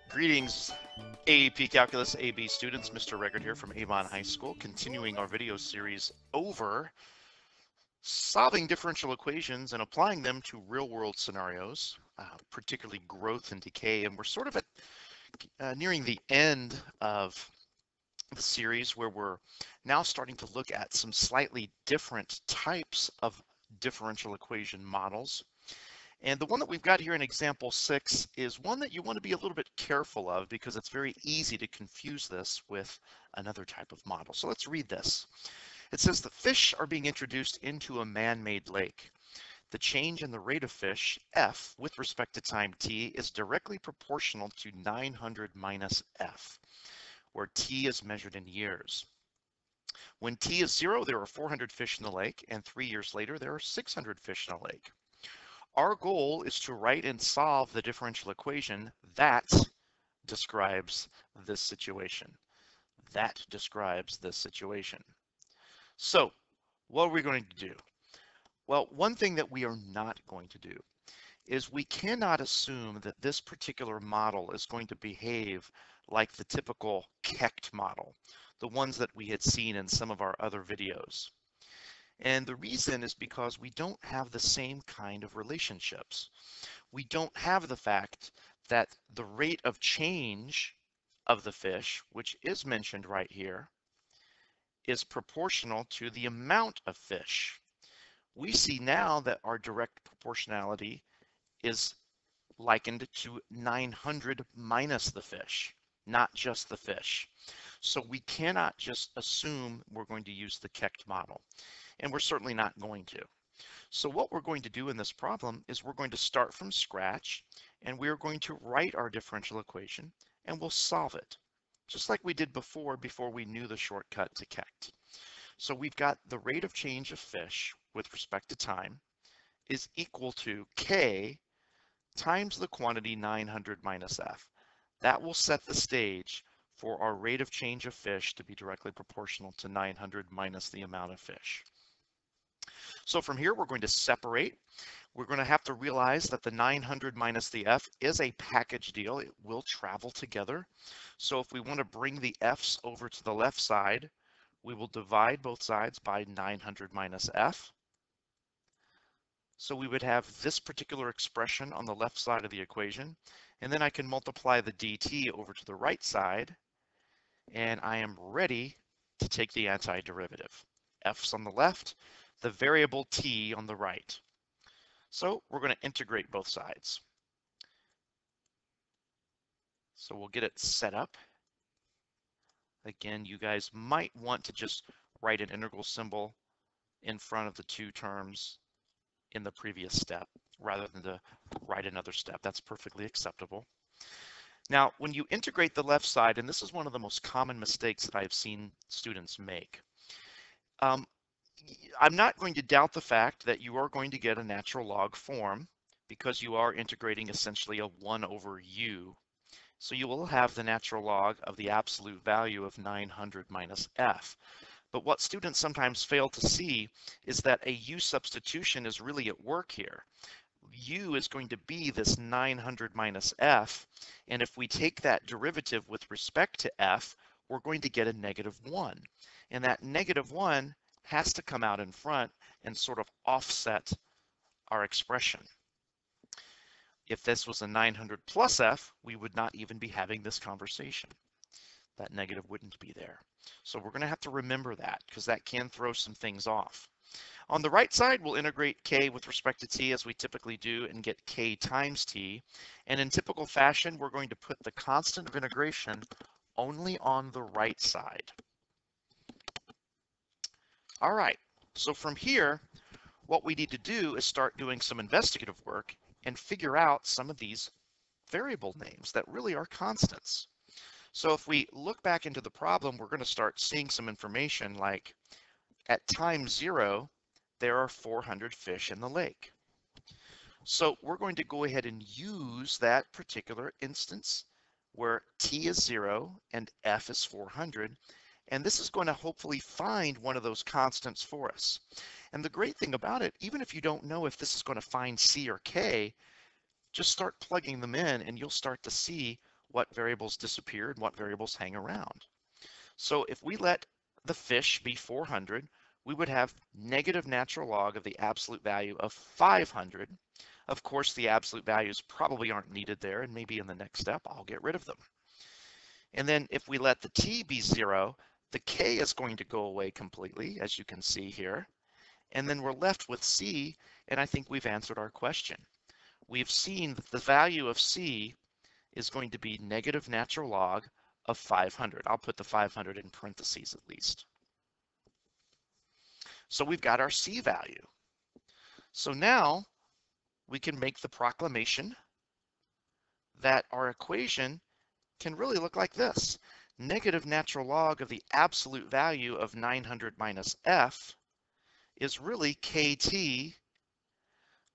Greetings, AP Calculus AB students. Mr. Reggert here from Avon High School, continuing our video series over solving differential equations and applying them to real-world scenarios, particularly growth and decay. And we're sort of at nearing the end of the series where we're now starting to look at some slightly different types of differential equation models. And the one that we've got here in example 6 is one that you want to be a little bit careful of because it's very easy to confuse this with another type of model. So let's read this. It says the fish are being introduced into a man-made lake. The change in the rate of fish, f, with respect to time t, is directly proportional to 900 minus f, where t is measured in years. When t is 0, there are 400 fish in the lake, and 3 years later, there are 600 fish in the lake. Our goal is to write and solve the differential equation that describes this situation. That describes this situation. So, what are we going to do? Well, one thing that we are not going to do is we cannot assume that this particular model is going to behave like the typical Kecht model, the ones that we had seen in some of our other videos. And the reason is because we don't have the same kind of relationships. We don't have the fact that the rate of change of the fish, which is mentioned right here, is proportional to the amount of fish. We see now that our direct proportionality is likened to 900 minus the fish, not just the fish. So we cannot just assume we're going to use the Kecht model. And we're certainly not going to. So what we're going to do in this problem is we're going to start from scratch and we're going to write our differential equation and we'll solve it, just like we did before we knew the shortcut to Kecht. So we've got the rate of change of fish with respect to time is equal to K times the quantity 900 minus F. That will set the stage for our rate of change of fish to be directly proportional to 900 minus the amount of fish. So from here, we're going to separate. We're going to have to realize that the 900 minus the f is a package deal. It will travel together. So if we want to bring the f's over to the left side, we will divide both sides by 900 minus f. So we would have this particular expression on the left side of the equation. And then I can multiply the dt over to the right side. And I am ready to take the antiderivative. F's on the left, the variable t on the right. So we're going to integrate both sides. So we'll get it set up. Again, you guys might want to just write an integral symbol in front of the two terms in the previous step rather than to write another step. That's perfectly acceptable. Now, when you integrate the left side, and this is one of the most common mistakes that I've seen students make, I'm not going to doubt the fact that you are going to get a natural log form because you are integrating essentially a 1 over u. So you will have the natural log of the absolute value of 900 minus f. But what students sometimes fail to see is that a u substitution is really at work here. U is going to be this 900 minus f, and if we take that derivative with respect to f, we're going to get a -1. And that -1 has to come out in front and sort of offset our expression. If this was a 900 plus f, we would not even be having this conversation. That negative wouldn't be there. So we're going to have to remember that because that can throw some things off. On the right side, we'll integrate k with respect to t as we typically do and get k times t. And in typical fashion, we're going to put the constant of integration only on the right side. All right, so from here, what we need to do is start doing some investigative work and figure out some of these variable names that really are constants. So if we look back into the problem, we're going to start seeing some information like at time 0, there are 400 fish in the lake. So we're going to go ahead and use that particular instance where t is 0 and f is 400. And this is going to hopefully find one of those constants for us. And the great thing about it, even if you don't know if this is going to find c or k, just start plugging them in and you'll start to see what variables disappear and what variables hang around. So if we let the fish be 400, we would have negative natural log of the absolute value of 500. Of course, the absolute values probably aren't needed there, and maybe in the next step, I'll get rid of them. And then if we let the t be 0, the k is going to go away completely, as you can see here. And then we're left with c, and I think we've answered our question. We've seen that the value of c is going to be negative natural log of 500. I'll put the 500 in parentheses at least. So we've got our c value. So now we can make the proclamation that our equation can really look like this. Negative natural log of the absolute value of 900 minus f is really kt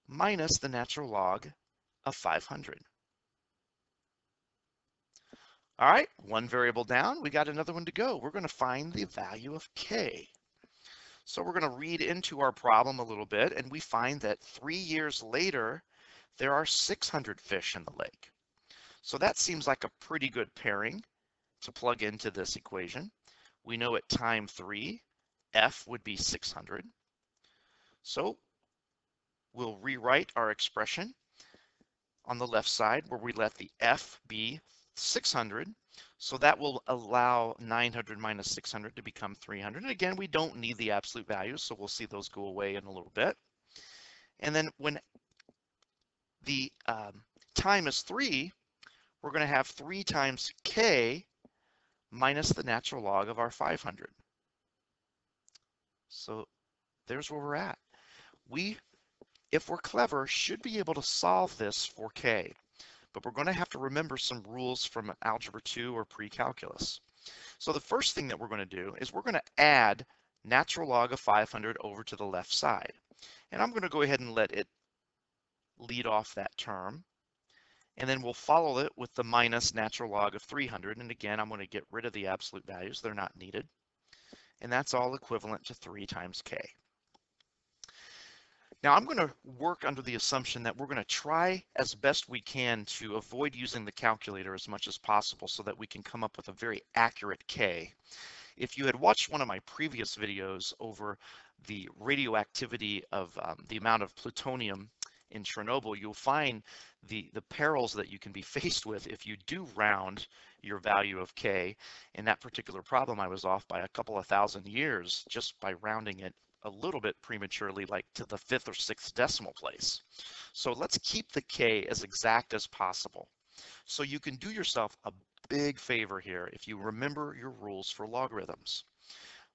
minus the natural log of 500. All right, one variable down, we got another one to go. We're going to find the value of k. So we're going to read into our problem a little bit, and we find that 3 years later, there are 600 fish in the lake. So that seems like a pretty good pairing to plug into this equation. We know at time 3, f would be 600. So we'll rewrite our expression on the left side where we let the f be 600. So that will allow 900 minus 600 to become 300. And again, we don't need the absolute values, so we'll see those go away in a little bit. And then when the time is 3, we're going to have 3 times k minus the natural log of our 500. So there's where we're at. We, if we're clever, should be able to solve this for k. But we're going to have to remember some rules from Algebra 2 or pre-calculus. So the first thing that we're going to do is we're going to add natural log of 500 over to the left side. And I'm going to go ahead and let it lead off that term. And then we'll follow it with the minus natural log of 300. And again, I'm going to get rid of the absolute values. They're not needed. And that's all equivalent to 3 times k. Now I'm going to work under the assumption that we're going to try as best we can to avoid using the calculator as much as possible so that we can come up with a very accurate K. If you had watched one of my previous videos over the radioactivity of the amount of plutonium in Chernobyl, you'll find the perils that you can be faced with if you do round your value of K. In that particular problem, I was off by a couple of thousand years just by rounding it a little bit prematurely, like to the 5th or 6th decimal place. So let's keep the k as exact as possible. So you can do yourself a big favor here if you remember your rules for logarithms.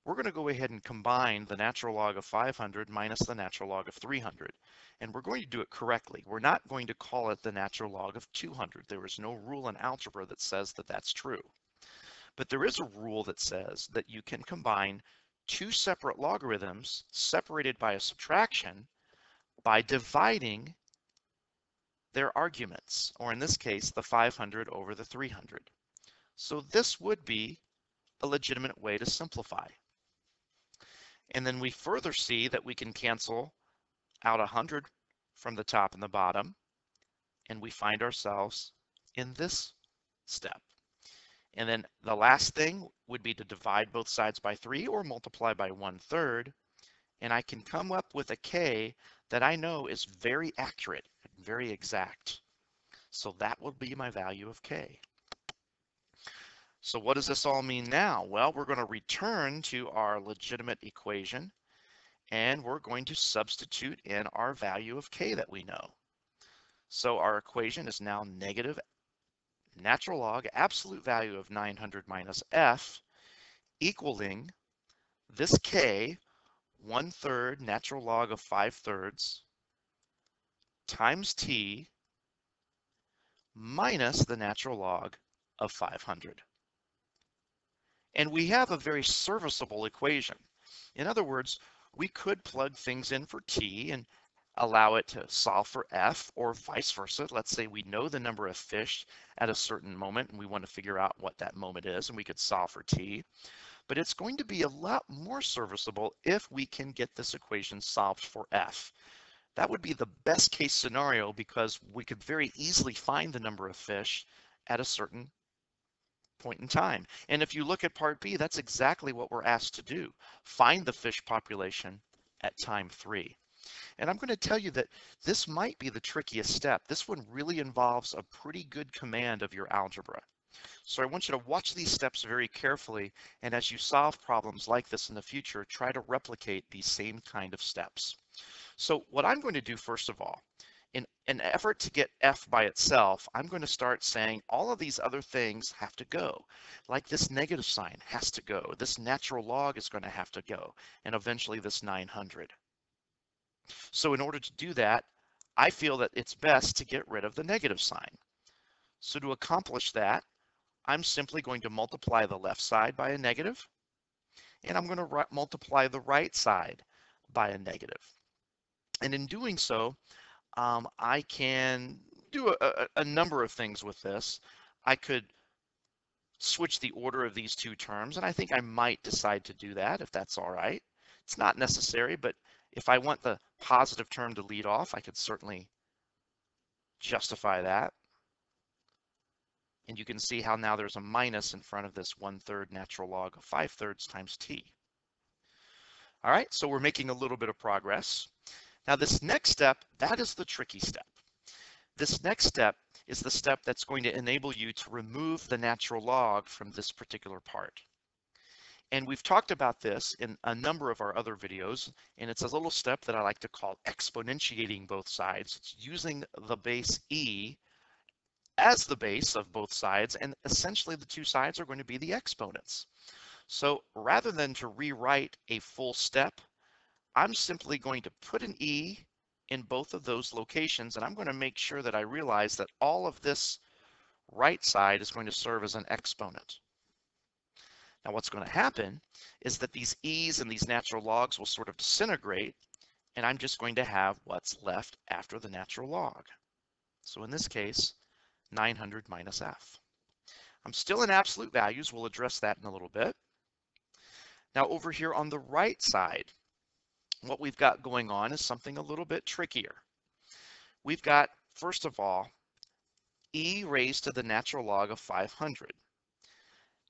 We're going to go ahead and combine the natural log of 500 minus the natural log of 300. And we're going to do it correctly. We're not going to call it the natural log of 200. There is no rule in algebra that says that that's true. But there is a rule that says that you can combine 2 separate logarithms separated by a subtraction by dividing their arguments, or in this case, the 500 over the 300. So this would be a legitimate way to simplify. And then we further see that we can cancel out 100 from the top and the bottom, and we find ourselves in this step. And then the last thing would be to divide both sides by 3 or multiply by 1/3. And I can come up with a k that I know is very accurate and very exact. So that will be my value of k. So what does this all mean now? Well, we're going to return to our legitimate equation and we're going to substitute in our value of k that we know. So our equation is now negative natural log absolute value of 900 minus f equaling this k 1/3 natural log of 5/3 times t minus the natural log of 500. And we have a very serviceable equation. In other words, we could plug things in for t and allow it to solve for f, or vice versa. Let's say we know the number of fish at a certain moment and we want to figure out what that moment is, and we could solve for t. But it's going to be a lot more serviceable if we can get this equation solved for f. That would be the best case scenario because we could very easily find the number of fish at a certain point in time. And if you look at part B, that's exactly what we're asked to do. Find the fish population at time 3. And I'm going to tell you that this might be the trickiest step. This one really involves a pretty good command of your algebra. So I want you to watch these steps very carefully, and as you solve problems like this in the future, try to replicate these same kind of steps. So what I'm going to do first of all, in an effort to get f by itself, I'm going to start saying all of these other things have to go. Like this negative sign has to go. This natural log is going to have to go, and eventually this 900. So in order to do that, I feel that it's best to get rid of the negative sign. So to accomplish that, I'm simply going to multiply the left side by a negative, and I'm going to multiply the right side by a negative. And in doing so, I can do a number of things with this. I could switch the order of these two terms, and I think I might decide to do that if that's all right. It's not necessary, but if I want the positive term to lead off, I could certainly justify that. And you can see how now there's a minus in front of this 1/3 natural log of 5/3 times t. All right, so we're making a little bit of progress. Now this next step, that is the tricky step. This next step is the step that's going to enable you to remove the natural log from this particular part. And we've talked about this in a number of our other videos, and it's a little step that I like to call exponentiating both sides. It's using the base e as the base of both sides, and essentially the two sides are going to be the exponents. So rather than to rewrite a full step, I'm simply going to put an e in both of those locations, and I'm going to make sure that I realize that all of this right side is going to serve as an exponent. Now what's going to happen is that these e's and these natural logs will sort of disintegrate, and I'm just going to have what's left after the natural log. So in this case, 900 minus f. I'm still in absolute values. We'll address that in a little bit. Now over here on the right side, what we've got going on is something a little bit trickier. We've got, first of all, e raised to the natural log of 500.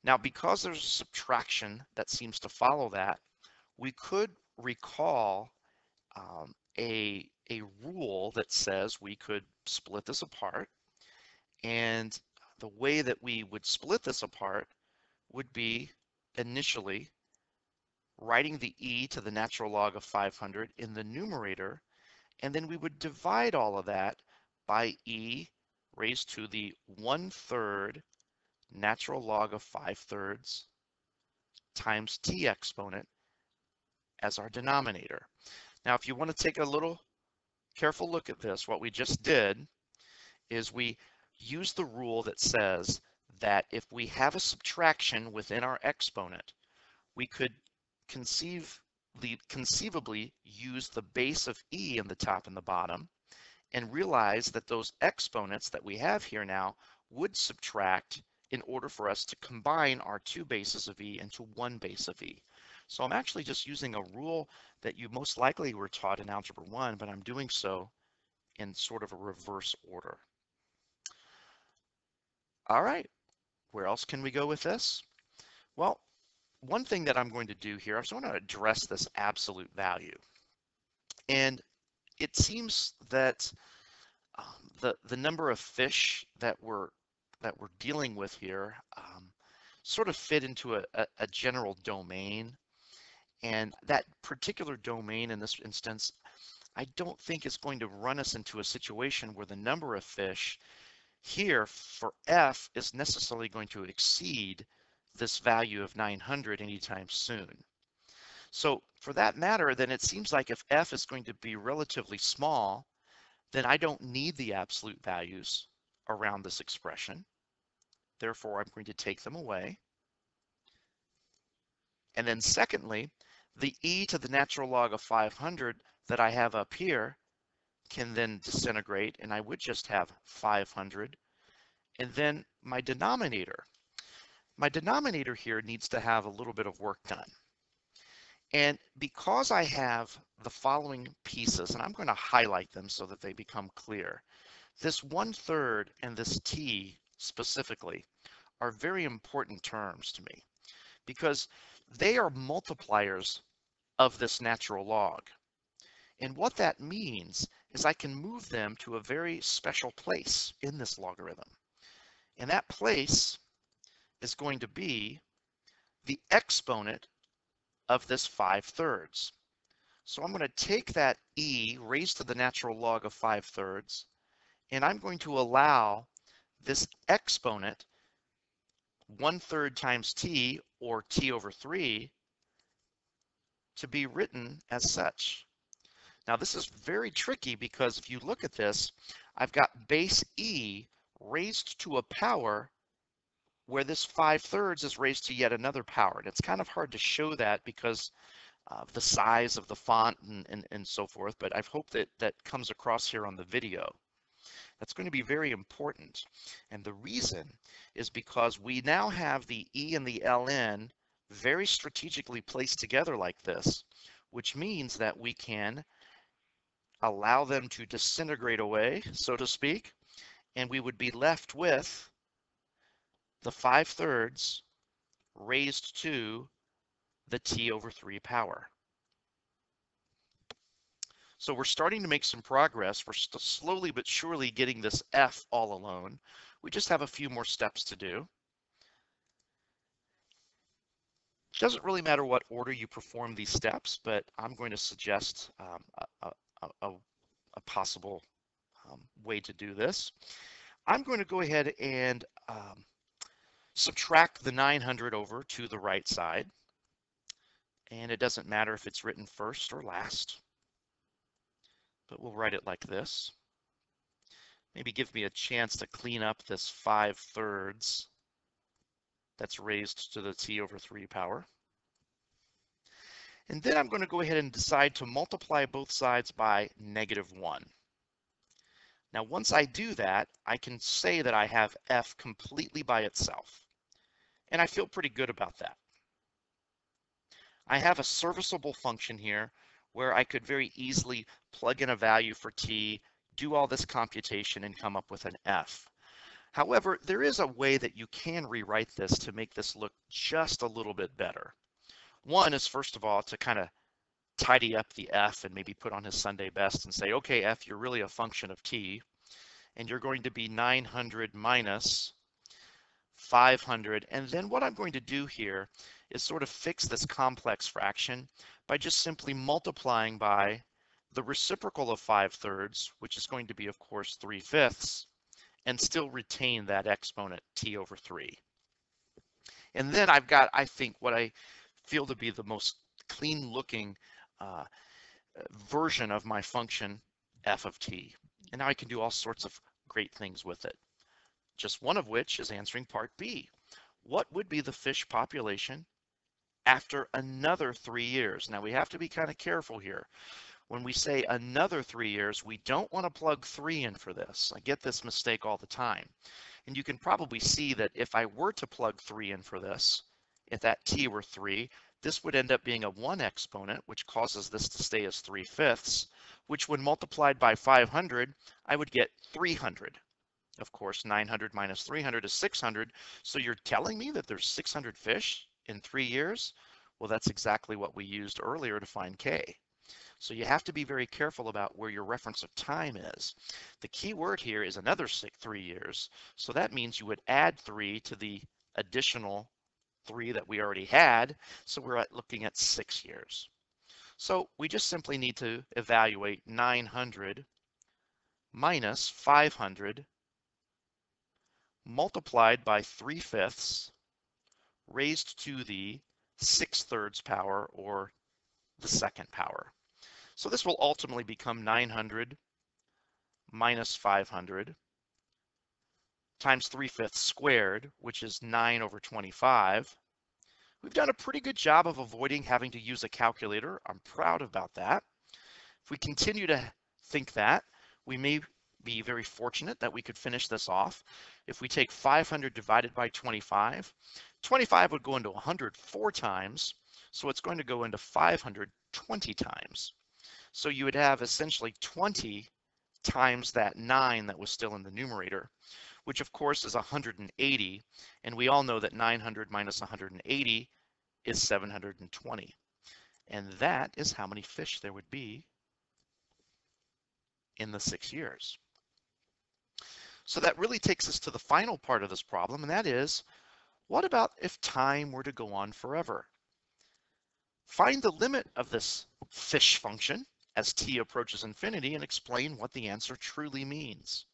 Now, because there's a subtraction that seems to follow that, we could recall a rule that says we could split this apart. And the way that we would split this apart would be initially writing the e to the natural log of 500 in the numerator, and then we would divide all of that by e raised to the 1/3 natural log of 5/3 times t exponent as our denominator. Now, if you want to take a little careful look at this, what we just did is we used the rule that says that if we have a subtraction within our exponent, we could conceivably use the base of e in the top and the bottom and realize that those exponents that we have here now would subtract in order for us to combine our two bases of e into one base of e. So I'm actually just using a rule that you most likely were taught in Algebra 1, but I'm doing so in sort of a reverse order. All right, where else can we go with this? Well, one thing that I'm going to do here, I just want to address this absolute value. And it seems that the number of fish that we're dealing with here sort of fit into a general domain. And that particular domain in this instance, I don't think is going to run us into a situation where the number of fish here for f is necessarily going to exceed this value of 900 anytime soon. So for that matter, then it seems like if f is going to be relatively small, then I don't need the absolute values around this expression. Therefore, I'm going to take them away. And then secondly, the e to the natural log of 500 that I have up here can then disintegrate, and I would just have 500. And then my denominator here needs to have a little bit of work done. And because I have the following pieces, and I'm going to highlight them so that they become clear. This 1/3 and this t specifically are very important terms to me because they are multipliers of this natural log. And what that means is I can move them to a very special place in this logarithm. And that place is going to be the exponent of this 5/3. So I'm going to take that e raised to the natural log of 5/3, and I'm going to allow this exponent 1/3 times t, or t over 3, to be written as such. Now this is very tricky because if you look at this, I've got base e raised to a power where this 5/3 is raised to yet another power. And it's kind of hard to show that because of the size of the font and so forth, but I hope that that comes across here on the video. That's going to be very important. And the reason is because we now have the e and the ln very strategically placed together like this, which means that we can allow them to disintegrate away, so to speak, and we would be left with the 5/3 raised to the t over 3 power. So we're starting to make some progress. We're slowly but surely getting this f all alone. We just have a few more steps to do. It doesn't really matter what order you perform these steps, but I'm going to suggest a possible way to do this. I'm going to go ahead and subtract the 900 over to the right side. And it doesn't matter if it's written first or last, but we'll write it like this. Maybe give me a chance to clean up this 5/3 that's raised to the t over 3 power. And then I'm going to go ahead and decide to multiply both sides by -1. Now, once I do that, I can say that I have f completely by itself. And I feel pretty good about that. I have a serviceable function here where I could very easily plug in a value for t, do all this computation, and come up with an f. However, there is a way that you can rewrite this to make this look just a little bit better. One is, first of all, to kind of tidy up the f and maybe put on his Sunday best and say, okay, f, you're really a function of t, and you're going to be 900 minus 500. And then what I'm going to do here is sort of fix this complex fraction by just simply multiplying by the reciprocal of 5/3, which is going to be, of course, 3/5, and still retain that exponent t over 3. And then I've got, I think, what I feel to be the most clean looking version of my function f of t. And now I can do all sorts of great things with it. Just one of which is answering part B. What would be the fish population after another 3 years? Now we have to be kind of careful here. When we say another 3 years, we don't want to plug 3 in for this. I get this mistake all the time. And you can probably see that if I were to plug 3 in for this, if that t were 3, this would end up being a 1 exponent, which causes this to stay as 3/5, which when multiplied by 500, I would get 300. Of course, 900 minus 300 is 600. So you're telling me that there's 600 fish in 3 years? Well, that's exactly what we used earlier to find k. So you have to be very careful about where your reference of time is. The key word here is another 3 years. So that means you would add 3 to the additional 3 that we already had. So we're looking at 6 years. So we just simply need to evaluate 900 minus 500 multiplied by 3/5 raised to the 6/3 power, or the second power. So this will ultimately become 900 minus 500 times 3/5 squared, which is 9 over 25. We've done a pretty good job of avoiding having to use a calculator. I'm proud about that. If we continue to think that, we may be very fortunate that we could finish this off. If we take 500 divided by 25, 25 would go into 100 4 times, so it's going to go into 520 times. So you would have essentially 20 times that 9 that was still in the numerator, which of course is 180. And we all know that 900 minus 180 is 720. And that is how many fish there would be in the 6 years. So that really takes us to the final part of this problem, and that is, what about if time were to go on forever? Find the limit of this fish function as t approaches infinity and explain what the answer truly means.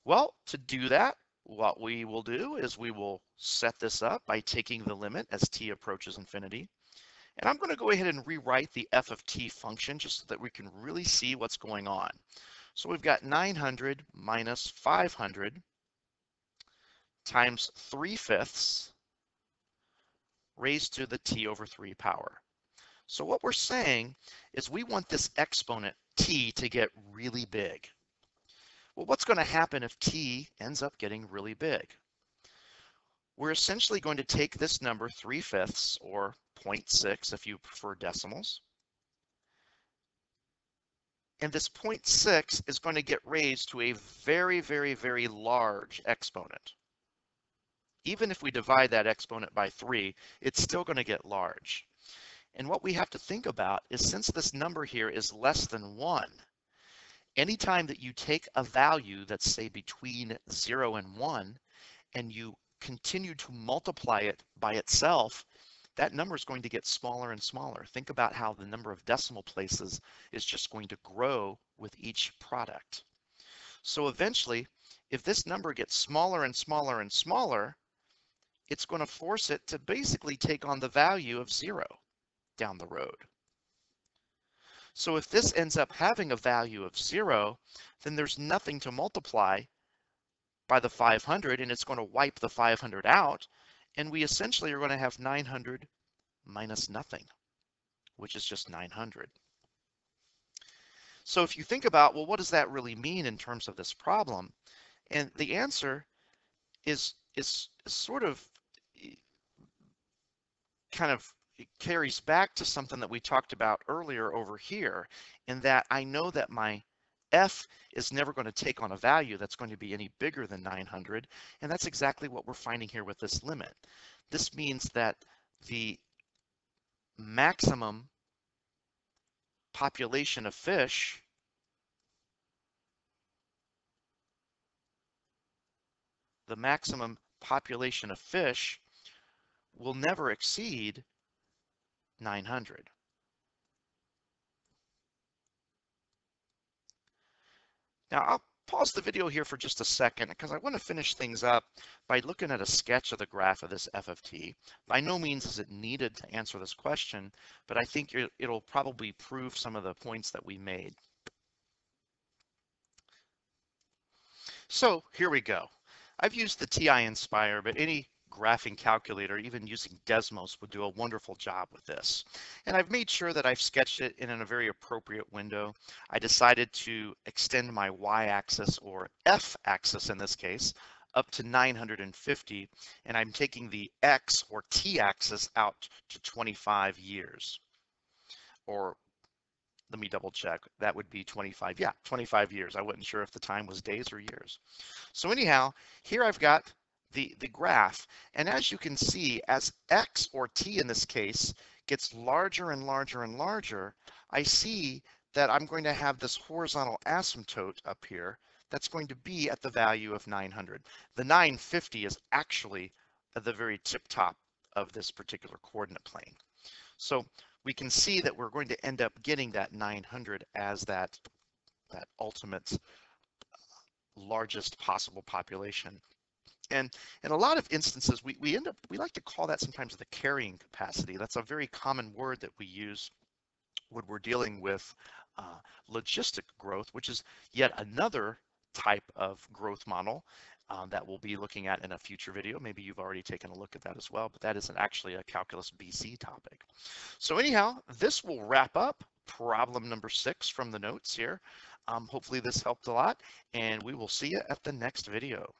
Well, to do that, what we will do is we will set this up by taking the limit as t approaches infinity. And I'm going to go ahead and rewrite the f of t function just so that we can really see what's going on. So we've got 900 minus 500 times 3/5 raised to the t over 3 power. So what we're saying is we want this exponent t to get really big. Well, what's going to happen if t ends up getting really big? We're essentially going to take this number 3/5, or 0.6 if you prefer decimals, and this 0.6 is going to get raised to a very, very, very large exponent. Even if we divide that exponent by 3, it's still going to get large. And what we have to think about is, since this number here is less than 1, anytime that you take a value that's, say, between 0 and 1, and you continue to multiply it by itself, that number is going to get smaller and smaller. Think about how the number of decimal places is just going to grow with each product. So eventually, if this number gets smaller and smaller and smaller, it's going to force it to basically take on the value of 0 down the road. So if this ends up having a value of 0, then there's nothing to multiply by the 500, and it's going to wipe the 500 out, and we essentially are going to have 900 minus nothing, which is just 900. So if you think about, well, what does that really mean in terms of this problem? And the answer is sort of kind of, it carries back to something that we talked about earlier over here, in that I know that my f is never going to take on a value that's going to be any bigger than 900, and that's exactly what we're finding here with this limit. This means that the maximum population of fish will never exceed 900. Now I'll pause the video here for just a second because I want to finish things up by looking at a sketch of the graph of this f of t. By no means is it needed to answer this question, but I think it'll probably prove some of the points that we made. So here we go. I've used the TI Inspire, but any graphing calculator, even using Desmos, would do a wonderful job with this. And I've made sure that I've sketched it in a very appropriate window. I decided to extend my y-axis, or f-axis in this case, up to 950, and I'm taking the x, or t-axis, out to 25 years. Or let me double check, that would be 25, yeah, 25 years. I wasn't sure if the time was days or years. So anyhow, here I've got the graph, and as you can see, as x, or t in this case, gets larger and larger and larger, I see that I'm going to have this horizontal asymptote up here that's going to be at the value of 900. The 950 is actually at the very tip top of this particular coordinate plane. So we can see that we're going to end up getting that 900 as that ultimate largest possible population. And in a lot of instances, we like to call that sometimes the carrying capacity. That's a very common word that we use when we're dealing with logistic growth, which is yet another type of growth model that we'll be looking at in a future video. Maybe you've already taken a look at that as well, but that isn't actually a Calculus BC topic. So anyhow, this will wrap up problem number 6 from the notes here. Hopefully this helped a lot, and we will see you at the next video.